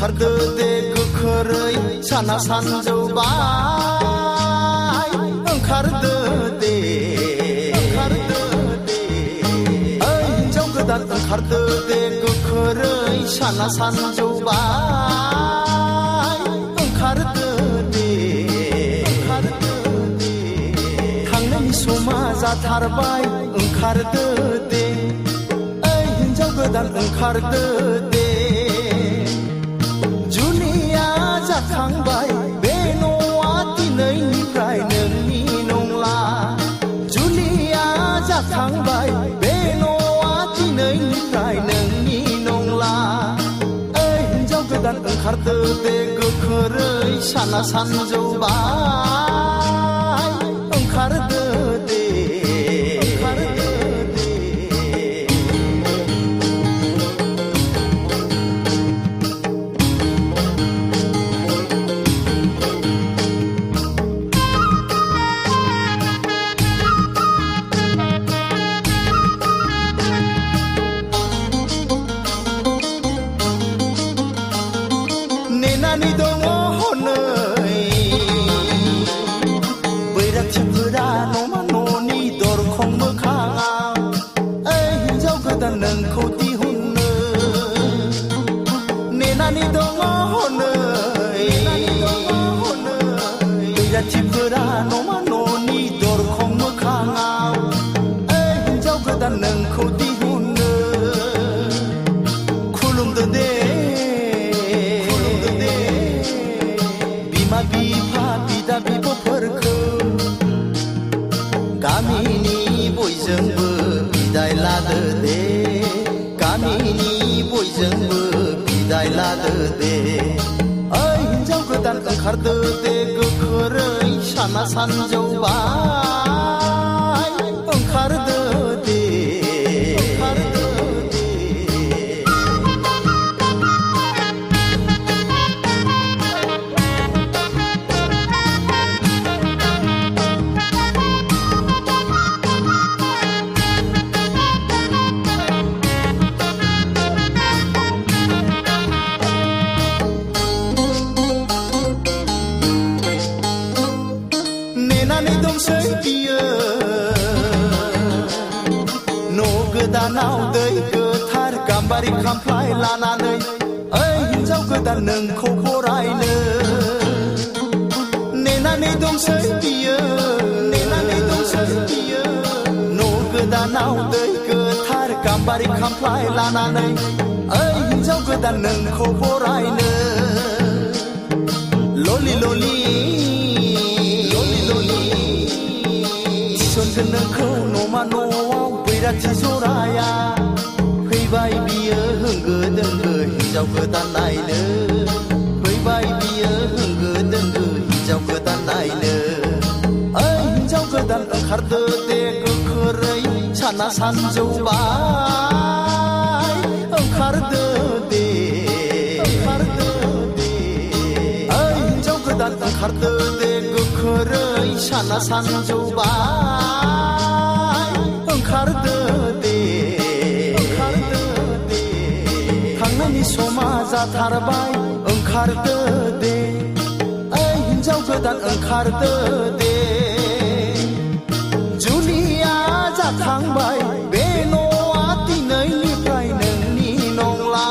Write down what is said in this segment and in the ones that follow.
ओंखारदो दे गोख्रै साना सानजौबाय ओंखारदो दे ओइ हिनजाव गोदान ओंखारदो दे गोख्रै साना सानजौबाय ओंखारदो दे थांनायनि समा जाथारबाय ओंखारदो दे ओइ हिनजाव गोदान ओंखारदो दे जुलिया जाखांबाय बे न'आ दिनैनिफ्राय नोंनि नंला जुलिया जाखांबाय बे न'आ दिनैनिफ्राय नोंनि नंला ओइ हिनजाव गोदान ओंखारदो दे गोख्रै साना सानजौबाय ओंखारदो दे नेनानै दङ हनै बैराथिफोरा न'मा न'नि दरखं मोखाङाव ओइ हिनजाव गोदान नोंखौ दिहुननो नेनानै दङ हनै बैराथिफोरा न'मा न'नि दरखं मोखाङाव ओइ हिनजाव गोदान नोंखौ दिहुननो खुलुमदो दे बिमा बिफा बिदा बिब'फोरखौ गामिनि बयजोंबो बिदाय लादो दे गामिनि बयजोंबो बिदाय लादो दे ओइ हिनजाव गोदान ओंखारदो दे गोख्रै साना सानजौबाय ओंखारदो दे नेनानै दंसै बियो न' गोदानाव दै गोथार गाम्बारि खामफ्लाय लानानै ओइ हिनजाव गोदान नोंखौ बरायनो नेनानै दंसै बियो न' गोदानाव दै गोथार गाम्बारि खामफ्लाय लानानै ओइ हिनजाव गोदान नोंखौ बरायनो ललि ललि थिसनगोन नोंखौ न'मा न'आव बैराथि जराया फैबाय बियो होंगो दोंगो हिनजाव गोदान नायनो फैबाय बियो होंगो दोंगो हिनजाव गोदान नायनो ओइ हिनजाव गोदान ओंखारदो दे गोख्रै साना सानजौबाय ओंखारदो दे ओइ हिनजाव गोदान ओंखारदो दे गोख्रै साना सानजौबाय ओंखारदो दे थांनायनि समा जाथारबाय ओंखारदो दे ओइ हिनजाव गोदान ओंखारदो दे जुलिया जाखांबाय बे न'आ दिनैनिफ्राय नोंनि नंला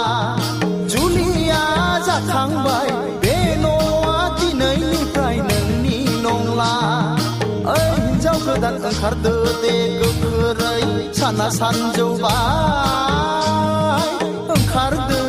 जुलिया जाखांबाय बे न'आ दिनैनिफ्राय नोंनि नंला ओइ हिनजाव गोदान ओंखारदो दे गोख्रै साना सानजौबाय ओंखारदो